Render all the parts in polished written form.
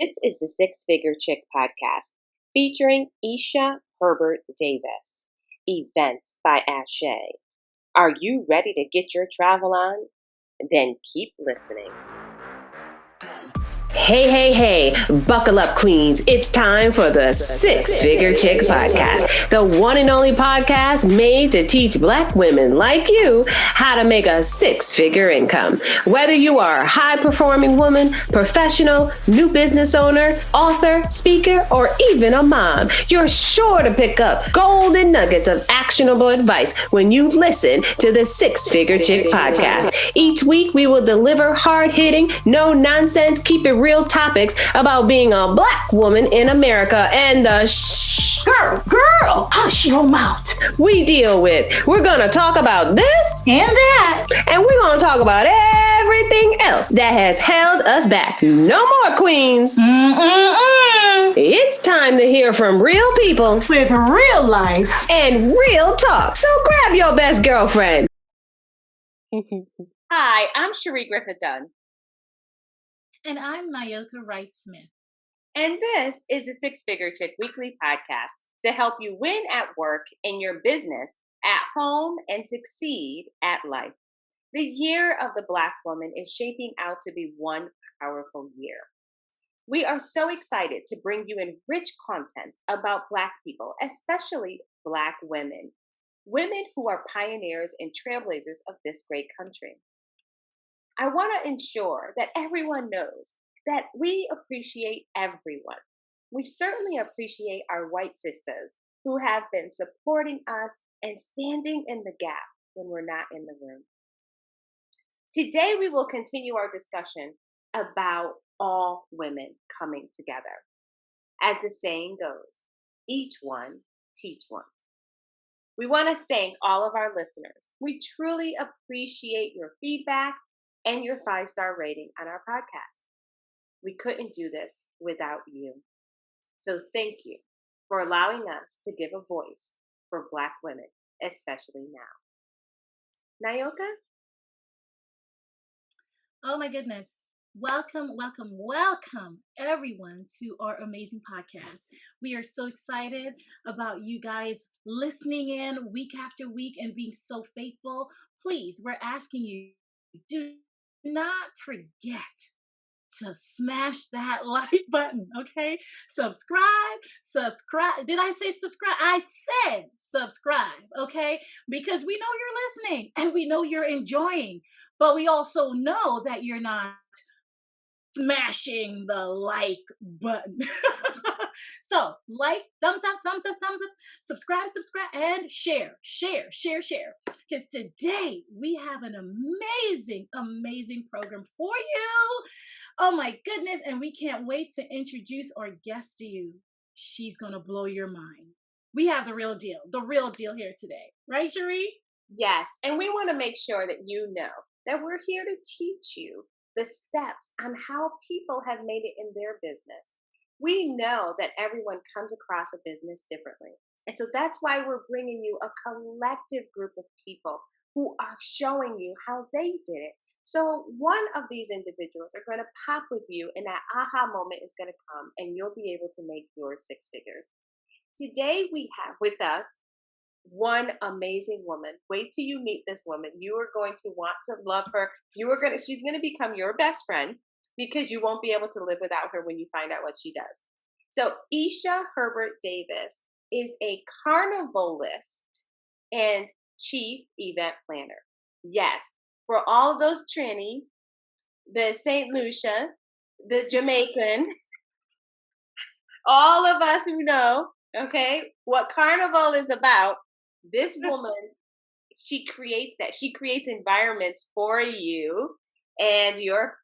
This is the Six Figure Chick podcast featuring Isha, Herbert, Davis. Events by Ashe. Are you ready to get your travel on? Then keep listening. Hey, buckle up, queens. It's time for the Six Figure Chick podcast, the one and only podcast made to teach Black women like you how to make a six-figure income. Whether you are a high-performing woman, professional, new business owner, author, speaker, or even a mom, you're sure to pick up golden nuggets of actionable advice when you listen to the Six Figure Chick podcast. Each week, we will deliver hard-hitting, no-nonsense, keep it real topics about being a Black woman in America and the Girl, hush your mouth. we deal with. We're going to talk about this And that. and we're going to talk about everything else that has held us back. No more, queens. It's time to hear from real people With real life. and real talk. So grab your best girlfriend. Hi, I'm Cherie Griffith-Dunn, And I'm Nayoka Wright-Smith. and this is the Six Figure Chick Weekly Podcast to help you win at work, in your business, at home, and succeed at life. The year of the Black woman is shaping out to be one powerful year. We are so excited to bring you in rich content about Black people, especially Black women, women who are pioneers and trailblazers of this great country. I want to ensure that everyone knows that we appreciate everyone. We certainly appreciate our white sisters who have been supporting us and standing in the gap when we're not in the room. Today, we will continue our discussion about all women coming together. As the saying goes, each one teach one. We want to thank all of our listeners. We truly appreciate your feedback and your 5-star rating on our podcast. We couldn't do this without you. So thank you for allowing us to give a voice for Black women, especially now. Nayoka? Oh my goodness. Welcome everyone to our amazing podcast. We are so excited about you guys listening in week after week and being so faithful. Please, we're asking you, do not forget to smash that like button, okay? Subscribe. Did I say subscribe? I said subscribe, okay? Because we know you're listening and we know you're enjoying, but we also know that you're not smashing the like button. So like, thumbs up, subscribe, and share. Because today we have an amazing program for you. Oh my goodness. And we can't wait to introduce our guest to you. She's going to blow your mind. We have the real deal here today. Right, Cherie? Yes, and we want to make sure that you know that we're here to teach you the steps on how people have made it in their business. We know that everyone comes across a business differently. And so that's why we're bringing you a collective group of people who are showing you how they did it. So one of these individuals are going to pop with you, and that aha moment is going to come, and you'll be able to make your six figures. Today we have with us one amazing woman. Wait till you meet this woman. You are going to want to love her. She's going to become your best friend because you won't be able to live without her when you find out what she does. So Isha Herbert Davis is a carnivalist and chief event planner. Yes, for all of those Trini, the St. Lucia, the Jamaican, all of us who know, okay, what carnival is about. This woman, she creates that. She creates environments for you and your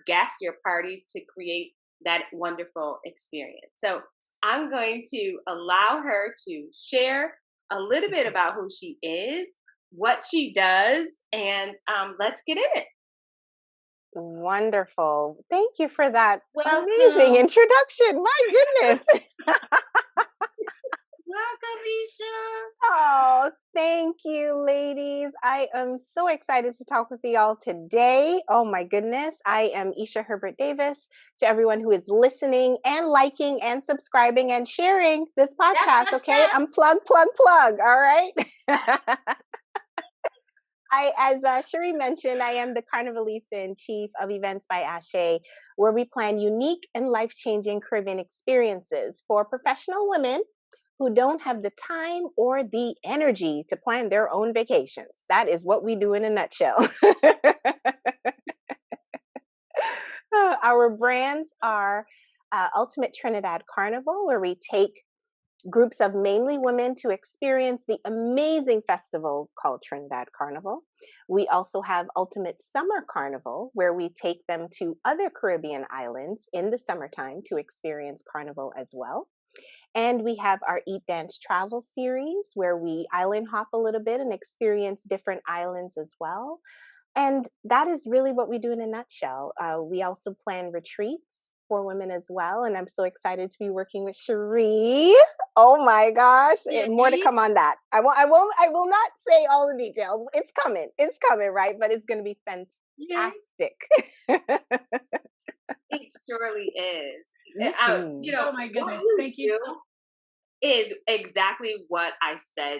guests, your parties, to create that wonderful experience. So I'm going to allow her to share a little bit about who she is, what she does, and let's get in it. Wonderful. Thank you for that Welcome. amazing introduction. My goodness. Isha. Oh, thank you, ladies. I am so excited to talk with you all today. Oh my goodness. I am Isha Herbert Davis. To everyone who is listening and liking and subscribing and sharing this podcast, Yes, okay? yes. I'm plug. All right. As Cherie mentioned, I am the Carnivalista and Chief of Events by Ashe, where we plan unique and life-changing Caribbean experiences for professional women who don't have the time or the energy to plan their own vacations. That is what we do in a nutshell. Our brands are Ultimate Trinidad Carnival, where we take groups of mainly women to experience the amazing festival called Trinidad Carnival. We also have Ultimate Summer Carnival, where we take them to other Caribbean islands in the summertime to experience Carnival as well. And we have our Eat, Dance, Travel series, where we island hop a little bit and experience different islands as well. And that is really what we do in a nutshell. We also plan retreats for women as well. And I'm so excited to be working with Cherie. Oh my gosh. More to come on that. I will not say all the details. It's coming. It's coming, right? But it's going to be fantastic. It surely is. Oh my goodness. Thank you so is exactly what I said.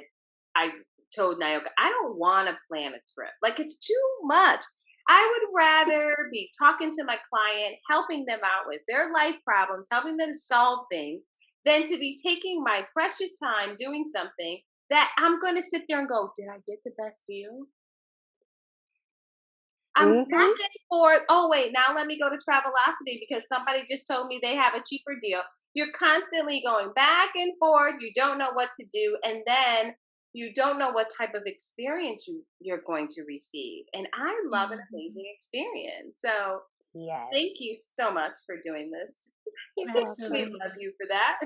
I told Nayoka, I don't want to plan a trip. Like, it's too much. I would rather be talking to my client, helping them out with their life problems, helping them solve things, than to be taking my precious time doing something that I'm going to sit there and go, did I get the best deal? I'm back and forth. Oh, wait, now let me go to Travelocity because somebody just told me they have a cheaper deal. You're constantly going back and forth. You don't know what to do. And then you don't know what type of experience you're going to receive. And I love an amazing experience. So yes. Thank you so much for doing this. Absolutely. We love you for that.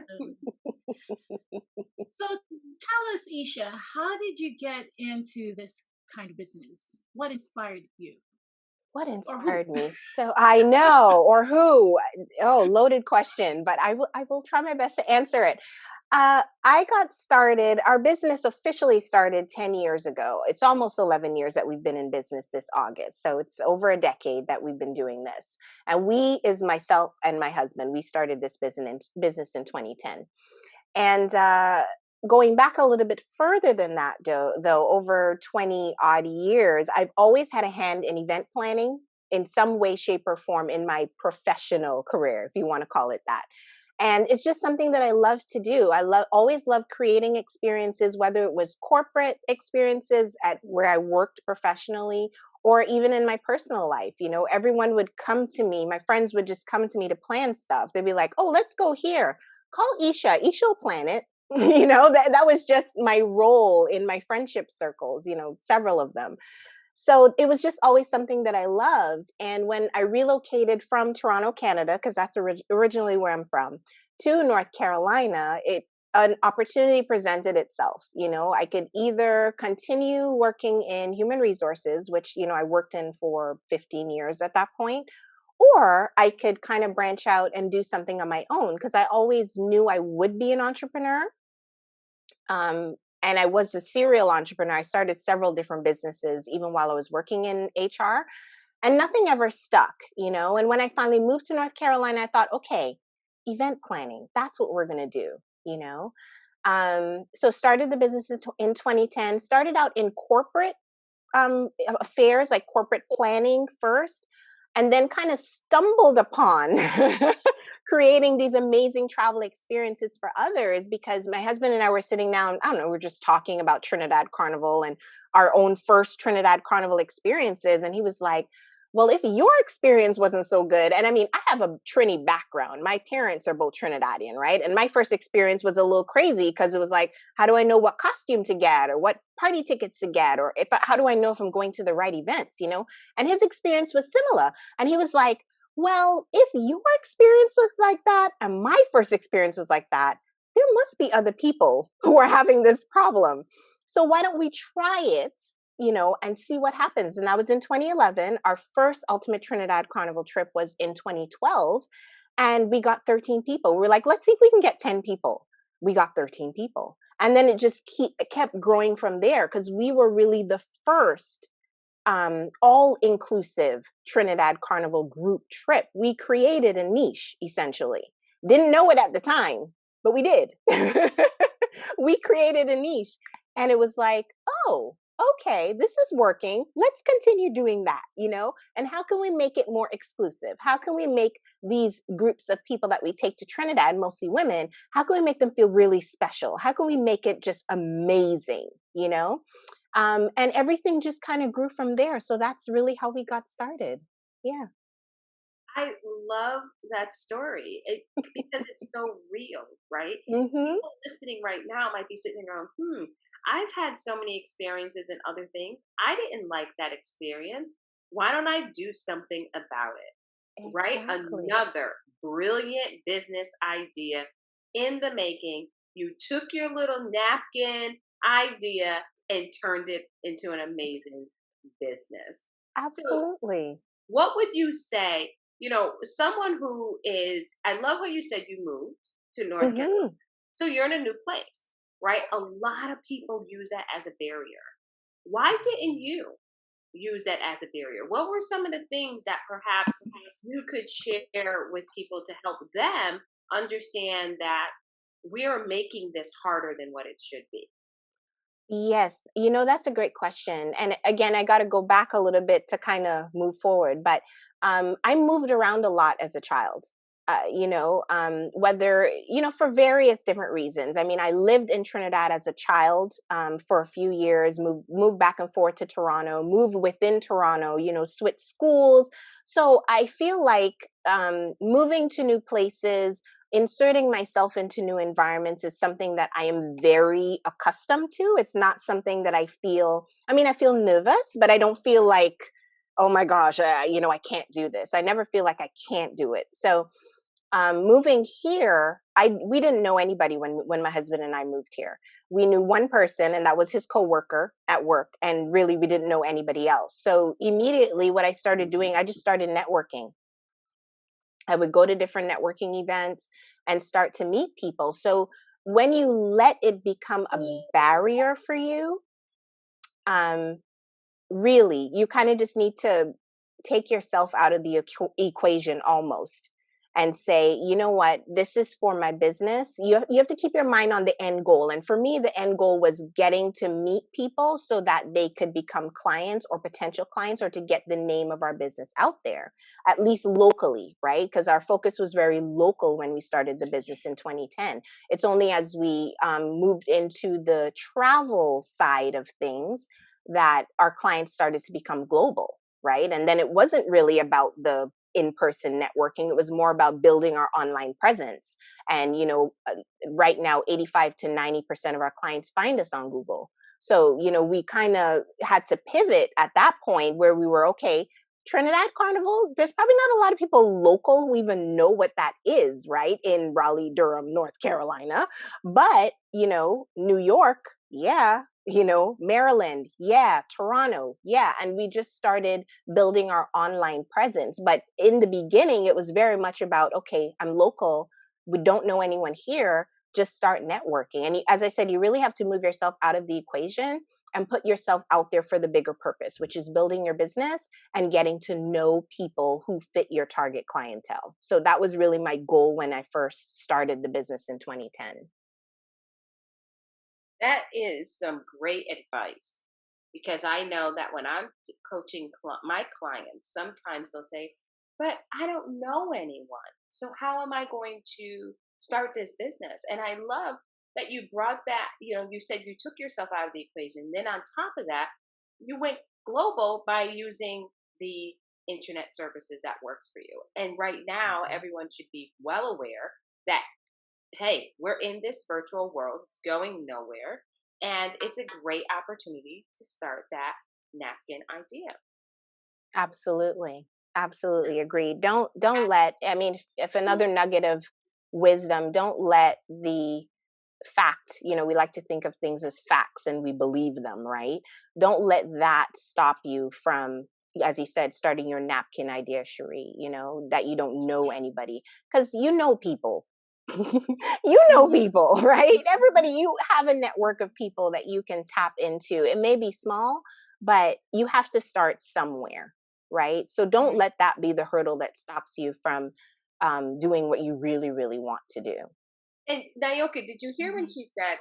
So tell us, Isha, how did you get into this kind of business? What inspired you? What inspired me? So I know, or who? Oh, loaded question, but I will try my best to answer it. I got started, our business officially started 10 years ago. It's almost 11 years that we've been in business this August. So it's over a decade that we've been doing this. And we is myself and my husband. We started this business in 2010. And going back a little bit further than that, though, over 20 odd years, I've always had a hand in event planning in some way, shape, or form in my professional career, if you want to call it that. And it's just something that I love to do. Always loved creating experiences, whether it was corporate experiences at where I worked professionally, or even in my personal life. You know, everyone would come to me. My friends would just come to me to plan stuff. They'd be like, "Oh, let's go here. Call Isha. Isha will plan it." That was just my role in my friendship circles. Several of them. So it was just always something that I loved. And when I relocated from Toronto, Canada, because that's originally where I'm from, to North Carolina, an opportunity presented itself. I could either continue working in human resources, which, I worked in for 15 years at that point, or I could kind of branch out and do something on my own, because I always knew I would be an entrepreneur. And I was a serial entrepreneur. I started several different businesses, even while I was working in HR, and nothing ever stuck, And when I finally moved to North Carolina, I thought, okay, event planning, that's what we're going to do, So started the businesses in 2010, started out in corporate affairs, like corporate planning first, and then kind of stumbled upon creating these amazing travel experiences for others, because my husband and I were sitting down, I don't know, we're just talking about Trinidad Carnival and our own first Trinidad Carnival experiences. And he was like, well, if your experience wasn't so good, and I mean, I have a Trini background. My parents are both Trinidadian, right? And my first experience was a little crazy, because it was like, how do I know what costume to get, or what party tickets to get, or how do I know if I'm going to the right events, And his experience was similar. And he was like, well, if your experience was like that, and my first experience was like that, there must be other people who are having this problem. So why don't we try it, and see what happens? And that was in 2011. Our first Ultimate Trinidad Carnival trip was in 2012. And we got 13 people. We were like, let's see if we can get 10 people. we got 13 people. And then it just kept growing from there because we were really the first all-inclusive Trinidad Carnival group trip. We created a niche, essentially. Didn't know it at the time, but we did. We created a niche, and it was like, oh, okay, this is working. Let's continue doing that, And how can we make it more exclusive? How can we make these groups of people that we take to Trinidad, mostly women, how can we make them feel really special? How can we make it just amazing, and everything just kind of grew from there. So that's really how we got started. Yeah. I love that story because it's so real, right? Mm-hmm. People listening right now might be sitting around, I've had so many experiences and other things. I didn't like that experience. Why don't I do something about it? Exactly. Right? Another brilliant business idea in the making. You took your little napkin idea and turned it into an amazing business. Absolutely. So what would you say, someone who is, I love how you said you moved to North Carolina. So you're in a new place, right? A lot of people use that as a barrier. Why didn't you use that as a barrier? What were some of the things that perhaps you could share with people to help them understand that we are making this harder than what it should be? Yes, that's a great question. And again, I got to go back a little bit to kind of move forward. But I moved around a lot as a child, whether, for various different reasons. I mean, I lived in Trinidad as a child for a few years, moved back and forth to Toronto, moved within Toronto, switched schools. So I feel like moving to new places, inserting myself into new environments is something that I am very accustomed to. It's not something that I feel nervous, but I don't feel like, oh my gosh, I can't do this. I never feel like I can't do it. So moving here, we didn't know anybody when my husband and I moved here. We knew one person, and that was his coworker at work. And really, we didn't know anybody else. So immediately what I started doing, I just started networking. I would go to different networking events and start to meet people. So when you let it become a barrier for you, really, you kind of just need to take yourself out of the equation almost and say, you know what, this is for my business. You have to keep your mind on the end goal. And for me, the end goal was getting to meet people so that they could become clients or potential clients, or to get the name of our business out there, at least locally, right? Because our focus was very local when we started the business in 2010. It's only as we moved into the travel side of things that our clients started to become global, right? And then it wasn't really about the in-person networking. It was more about building our online presence. And, right now, 85 to 90% of our clients find us on Google. So, we kind of had to pivot at that point where we were, okay, Trinidad Carnival, there's probably not a lot of people local who even know what that is, right? In Raleigh, Durham, North Carolina. But, New York, yeah. Maryland, yeah, Toronto, yeah. And we just started building our online presence. But in the beginning, it was very much about, okay, I'm local. We don't know anyone here. Just start networking. And as I said, you really have to move yourself out of the equation and put yourself out there for the bigger purpose, which is building your business and getting to know people who fit your target clientele. So that was really my goal when I first started the business in 2010. That is some great advice, because I know that when I'm coaching my clients, sometimes they'll say, but I don't know anyone. So how am I going to start this business? And I love that you brought that, you said you took yourself out of the equation. Then on top of that, you went global by using the internet services that works for you. And right now, everyone should be well aware that, hey, we're in this virtual world. It's going nowhere. And it's a great opportunity to start that napkin idea. Absolutely. Absolutely agreed. Don't let, if another nugget of wisdom, don't let the fact, we like to think of things as facts and we believe them, right? Don't let that stop you from, as you said, starting your napkin idea, Cherie, that you don't know anybody, because people. You know Mm-hmm. people, right? Everybody, you have a network of people that you can tap into. It may be small, but you have to start somewhere, right? So don't Right. let that be the hurdle that stops you from doing what you really, really want to do. And Naoki, did you hear when Mm-hmm. she said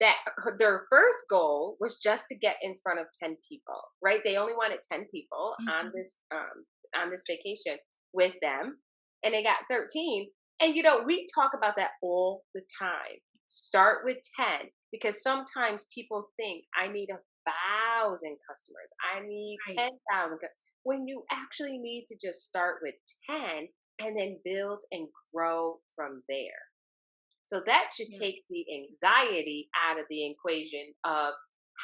that their first goal was just to get in front of 10 people, right? They only wanted 10 people Mm-hmm. on this vacation with them, and they got 13. And we talk about that all the time. Start with 10 because sometimes people think I need 1,000 customers. I need Right. 10,000 when you actually need to just start with 10 and then build and grow from there. So that should take Yes. the anxiety out of the equation of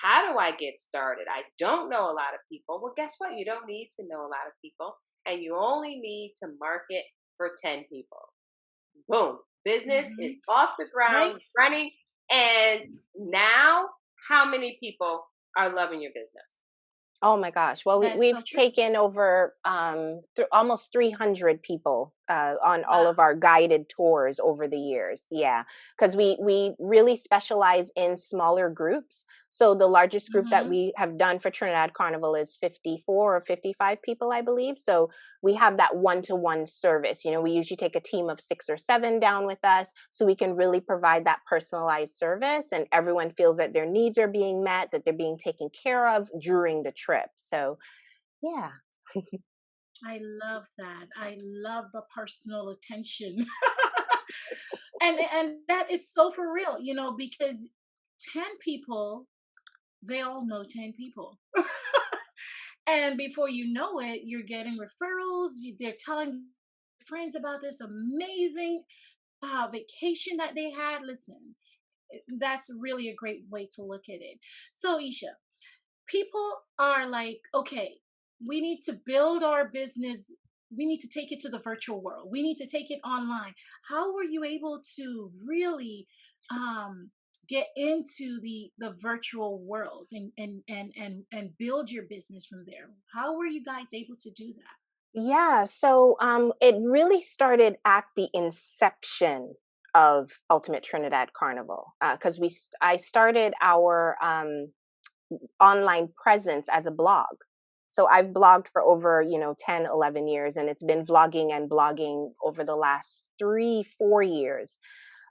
how do I get started? I don't know a lot of people. Well, guess what? You don't need to know a lot of people, and you only need to market for 10 people. Boom. Business Mm-hmm. is off the Right. ground, running. And now, how many people are loving your business? Oh my gosh. Well, That's we've so true. taken over almost 300 people on all Wow. of our guided tours over the years. Yeah, because we really specialize in smaller groups. So the largest group that Mm-hmm. we have done for Trinidad Carnival is 54 or 55 people, I believe. So we have that one-to-one service. We usually take a team of 6 or 7 down with us so we can really provide that personalized service and everyone feels that their needs are being met, that they're being taken care of during the trip. So, yeah. I love that. I love the personal attention. And that is so for real, because 10 people, they all know 10 people. And before you know it, you're getting referrals. They're telling friends about this amazing vacation that they had. Listen, that's really a great way to look at it. So, Isha, people are like, okay, we need to build our business. We need to take it to the virtual world. We need to take it online. How were you able to really um, get into the virtual world and build your business from there? How were you guys able to do that? Yeah, so it really started at the inception of Ultimate Trinidad Carnival because I started our online presence as a blog. So I've blogged for over, 10, 11 years, and it's been vlogging and blogging over the last 3, 4 years.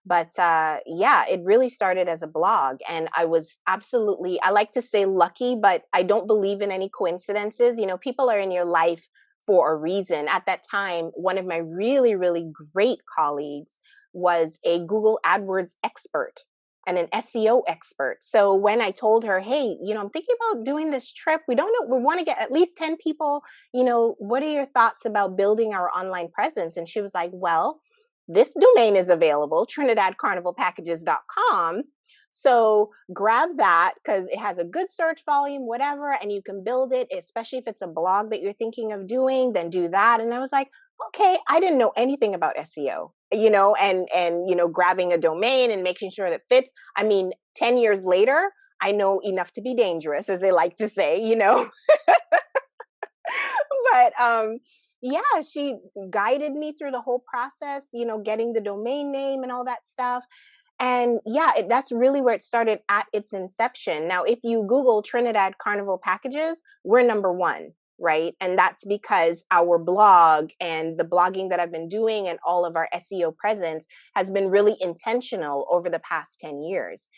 But yeah, it really started as a blog. And I was absolutely, I like to say lucky, but I don't believe in any coincidences. People are in your life for a reason. At that time, one of my really, really great colleagues was a Google AdWords expert and an SEO expert. So when I told her, hey, I'm thinking about doing this trip, we don't know, we want to get at least 10 people, what are your thoughts about building our online presence? And she was like, well, this domain is available, trinidadcarnivalpackages.com. So grab that because it has a good search volume, whatever, and you can build it, especially if it's a blog that you're thinking of doing, then do that. And I was like, okay, I didn't know anything about SEO, and grabbing a domain and making sure that fits. I mean, 10 years later, I know enough to be dangerous, as they like to say. But yeah, she guided me through the whole process, getting the domain name and all that stuff. And yeah, that's really where it started at its inception. Now, if you Google Trinidad Carnival packages, we're number one, right? And that's because our blog and the blogging that I've been doing and all of our SEO presence has been really intentional over the past 10 years.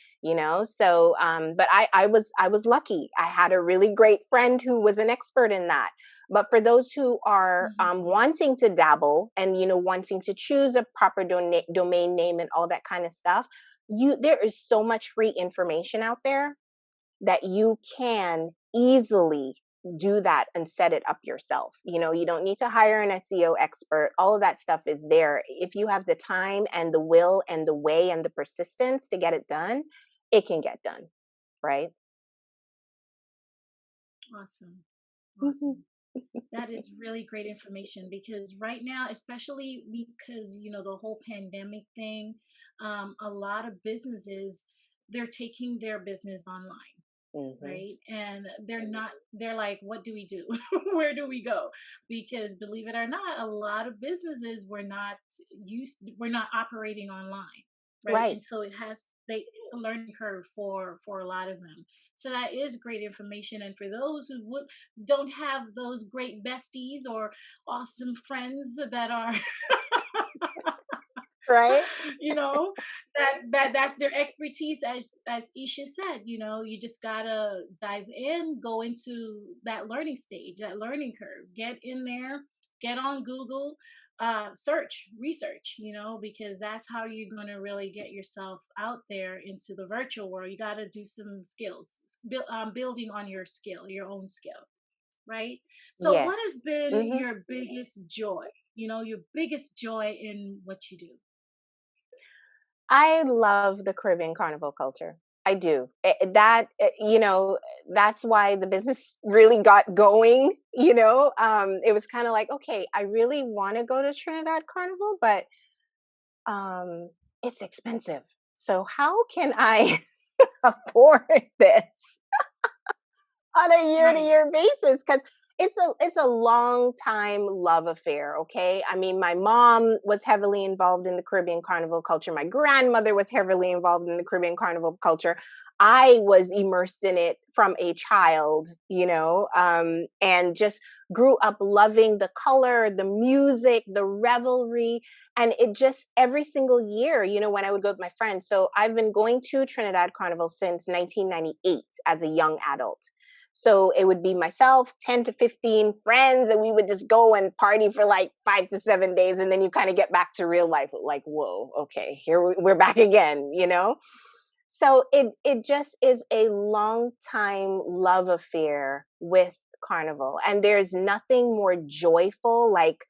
So but I was lucky. I had a really great friend who was an expert in that. But for those who are Mm-hmm. wanting to dabble and wanting to choose a proper domain name and all that kind of stuff, there is so much free information out there that you can easily do that and set it up yourself. You don't need to hire an SEO expert. All of that stuff is there. If you have the time and the will and the way and the persistence to get it done, it can get done, right? Awesome. Awesome. That is really great information because right now, especially because the whole pandemic thing, a lot of businesses, they're taking their business online. right? And they're like, what do we do? Where do we go? Because believe it or not, a lot of businesses we're not operating online, right? Right. And so it's a learning curve for a lot of them. So that is great information. And for those who don't have those great besties or awesome friends that are Right. you know that's their expertise, as Isha said, you just gotta dive in, go into that learning stage, that learning curve, get in there, get on Google, search, research, because that's how you're going to really get yourself out there into the virtual world. You got to do some skills, building on your own skill, right? So what Yes. has been Hmm. your biggest joy, your biggest joy in what you do? I love the Caribbean carnival culture. I do. That's why the business really got going. It was kind of like, okay, I really want to go to Trinidad Carnival, but um, it's expensive. So how can I afford this on a year to Right. year basis? Because it's a long time love affair. Okay, I mean, my mom was heavily involved in the Caribbean carnival culture. My grandmother was heavily involved in the Caribbean carnival culture. I was immersed in it from a child, and just grew up loving the color, the music, the revelry. And it just every single year, when I would go with my friends. So I've been going to Trinidad Carnival since 1998 as a young adult. So it would be myself, 10 to 15 friends, and we would just go and party for like 5 to 7 days. And then you kind of get back to real life, like, whoa, okay, here we're back again. So it just is a long time love affair with Carnival. And there's nothing more joyful like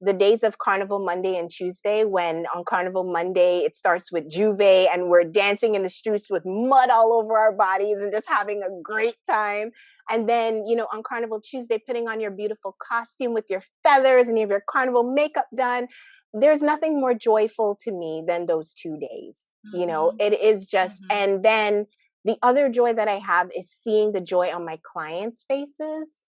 the days of Carnival Monday and Tuesday, when on Carnival Monday it starts with Juve and we're dancing in the streets with mud all over our bodies and just having a great time. And then, on Carnival Tuesday, putting on your beautiful costume with your feathers and you have your carnival makeup done. There's nothing more joyful to me than those 2 days. Mm-hmm. It is just, Mm-hmm. and then the other joy that I have is seeing the joy on my clients' faces,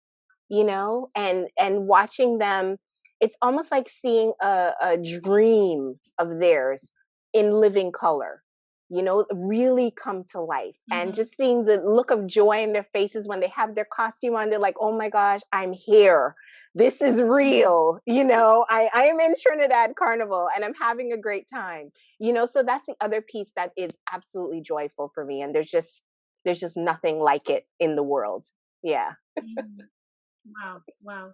and watching them. It's almost like seeing a dream of theirs in living color, really come to life. And Mm-hmm. just seeing the look of joy in their faces when they have their costume on, they're like, oh my gosh, I'm here. This is Mm-hmm. real. I am in Trinidad Carnival and I'm having a great time. So that's the other piece that is absolutely joyful for me. And there's just nothing like it in the world. Yeah. Mm-hmm. Wow, wow.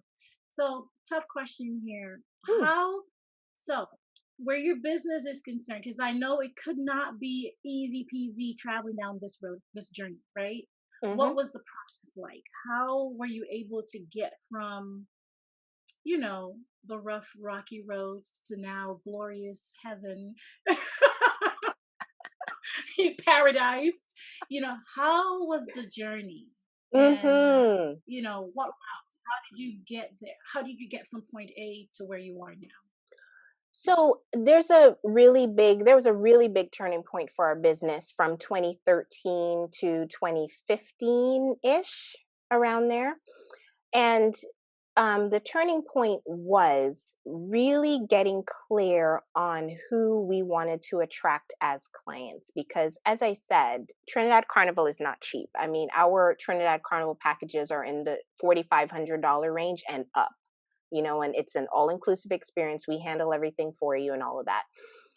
So, tough question here. Hmm. How, so, where your business is concerned, because I know it could not be easy peasy traveling down this road, this journey, right? What Hmm. was the process like? How were you able to get from, you know, the rough, rocky roads to now glorious heaven, paradise? How was the journey? And, Hmm. what route? How did you get there? How did you get from point A to where you are now? So there was a really big turning point for our business from 2013 to 2015 ish, around there. And the turning point was really getting clear on who we wanted to attract as clients. Because, as I said, Trinidad Carnival is not cheap. I mean, our Trinidad Carnival packages are in the $4,500 range and up, and it's an all inclusive experience. We handle everything for you and all of that.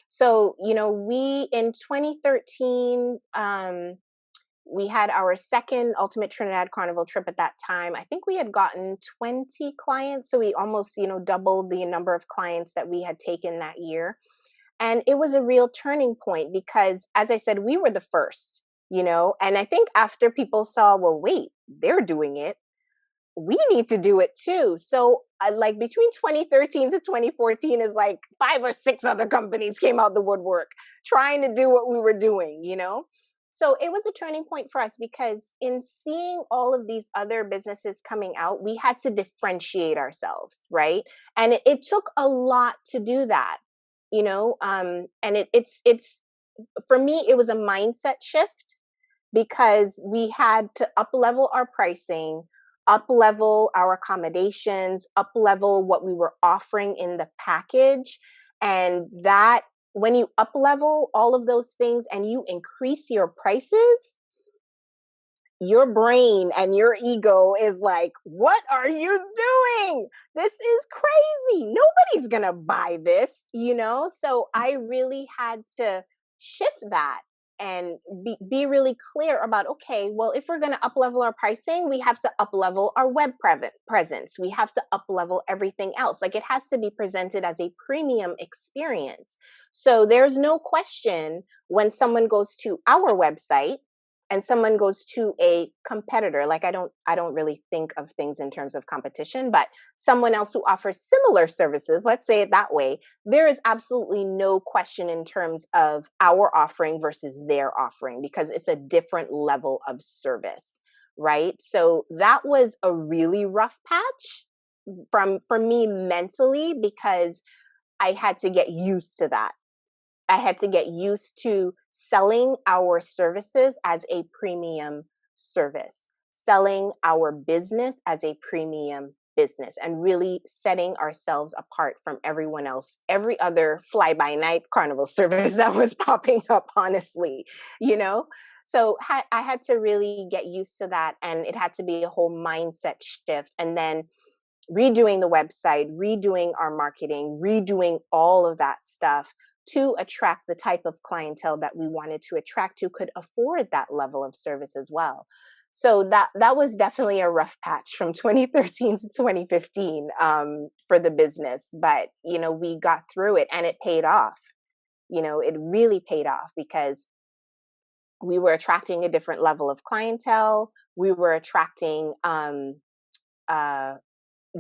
So, we in 2013, we had our second Ultimate Trinidad Carnival trip at that time. I think we had gotten 20 clients. So we almost, doubled the number of clients that we had taken that year. And it was a real turning point because, as I said, we were the first, and I think after people saw, well, wait, they're doing it, we need to do it too. So, like between 2013 to 2014 is like 5 or 6 other companies came out the woodwork trying to do what we were doing. So it was a turning point for us because in seeing all of these other businesses coming out, we had to differentiate ourselves, right? And it took a lot to do that, and it's for me, it was a mindset shift because we had to up level our pricing, up level our accommodations, up level what we were offering in the package. And that, when you up level all of those things and you increase your prices, your brain and your ego is like, what are you doing? This is crazy. Nobody's going to buy this, you know? So I really had to shift that and be really clear about, okay, well, if we're going to up level our pricing, we have to up level our web presence. We have to up level everything else. Like, it has to be presented as a premium experience. So there's no question when someone goes to our website and someone goes to a competitor, like I don't really think of things in terms of competition, but someone else who offers similar services, let's say it that way, there is absolutely no question in terms of our offering versus their offering, because it's a different level of service, right? So that was a really rough patch for me mentally, because I had to get used to that. I had to get used to selling our services as a premium service, selling our business as a premium business, and really setting ourselves apart from everyone else, every other fly by night carnival service that was popping up, honestly, you know? So I had to really get used to that. And it had to be a whole mindset shift. And then redoing the website, redoing our marketing, redoing all of that stuff to attract the type of clientele that we wanted to attract, who could afford that level of service as well. So that was definitely a rough patch from 2013 to 2015 for the business. But, you know, we got through it and it paid off. You know, it really paid off because we were attracting a different level of clientele. We were attracting uh,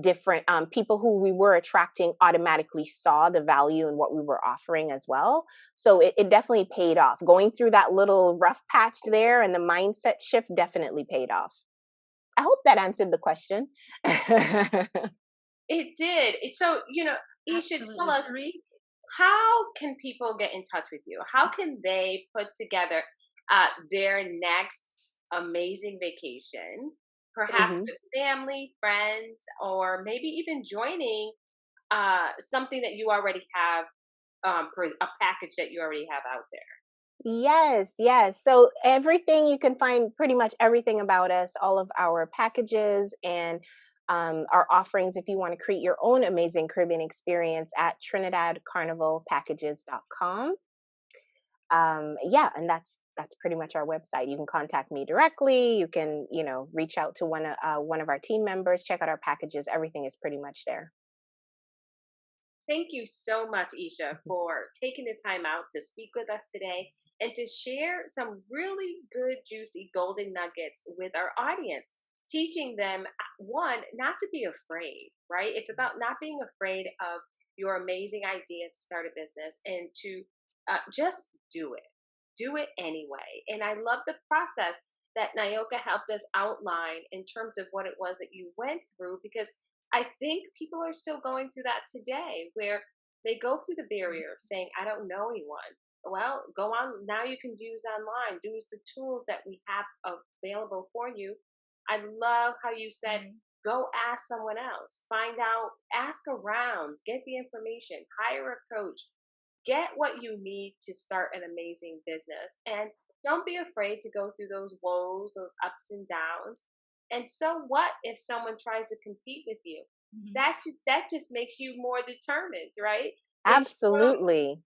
different people who we were attracting automatically saw the value in what we were offering as well. So it definitely paid off. Going through that little rough patch there and the mindset shift definitely paid off. I hope that answered the question. It did. So, Isha, tell Absolutely us, agree. how can people get in touch with you? How can they put together their next amazing vacation, perhaps Hmm. with family, friends, or maybe even joining something that you already have, a package that you already have out there? Yes, yes. So everything, you can find pretty much everything about us, all of our packages and our offerings, if you want to create your own amazing Caribbean experience, at trinidadcarnivalpackages.com. Yeah, and that's pretty much our website. You can contact me directly. You can, you know, reach out to one of our team members, check out our packages. Everything is pretty much there. Thank you so much, Isha, for taking the time out to speak with us today and to share some really good, juicy golden nuggets with our audience, teaching them, one, not to be afraid, right? It's about not being afraid of your amazing idea to start a business, and to just do it. Do it anyway. And I love the process that Nayoka helped us outline in terms of what it was that you went through, because I think people are still going through that today, where they go through the barrier of saying, I don't know anyone. Well, go on. Now you can use online, use the tools that we have available for you. I love how you said, Mhm. go ask someone else, find out, ask around, get the information, hire a coach, get what you need to start an amazing business. And don't be afraid to go through those woes, those ups and downs. And so what if someone tries to compete with you? Mhm. That just makes you more determined, right? It shows, Absolutely.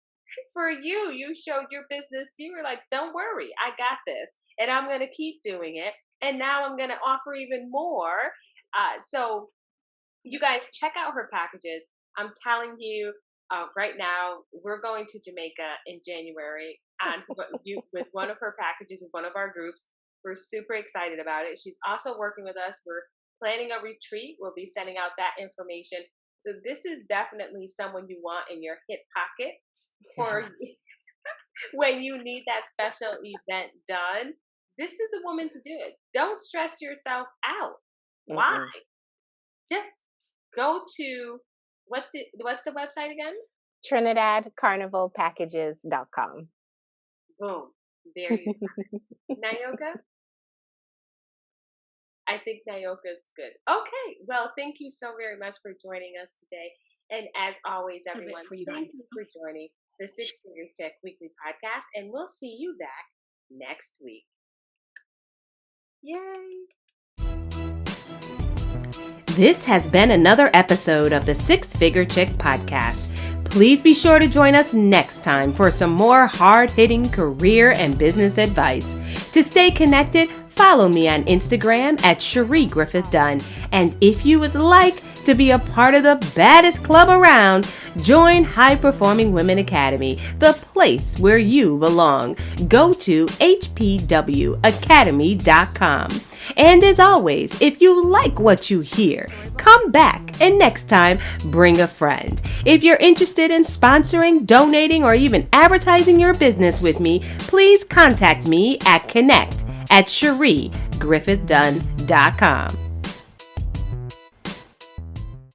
for you, you showed your business. You were like, don't worry, I got this, and I'm going to keep doing it. And now I'm going to offer even more. So you guys check out her packages. I'm telling you, right now we're going to Jamaica in January, and with one of her packages with one of our groups. We're super excited about it. She's also working with us. We're planning a retreat. We'll be sending out that information. So this is definitely someone you want in your hip pocket for when you need that special event done. This is the woman to do it. Don't stress yourself out. Why? Mm-mm. Just go to what's the website again? trinidadcarnivalpackages.com. Boom. There you go. Nyoka? I think Nyoka's good. Okay. Well, thank you so very much for joining us today. And as always, everyone, for you thank guys. you for joining the Six Figure Check Weekly Podcast. And we'll see you back next week. Yay. This has been another episode of the Six Figure Chick Podcast. Please be sure to join us next time for some more hard-hitting career and business advice. To stay connected, follow me on Instagram at Cherie Griffith Dunn. And if you would like to be a part of the baddest club around, join High Performing Women Academy, the place where you belong. Go to hpwacademy.com. And as always, if you like what you hear, come back and next time, bring a friend. If you're interested in sponsoring, donating, or even advertising your business with me, please contact me at connect@CherieGriffithDunn.com.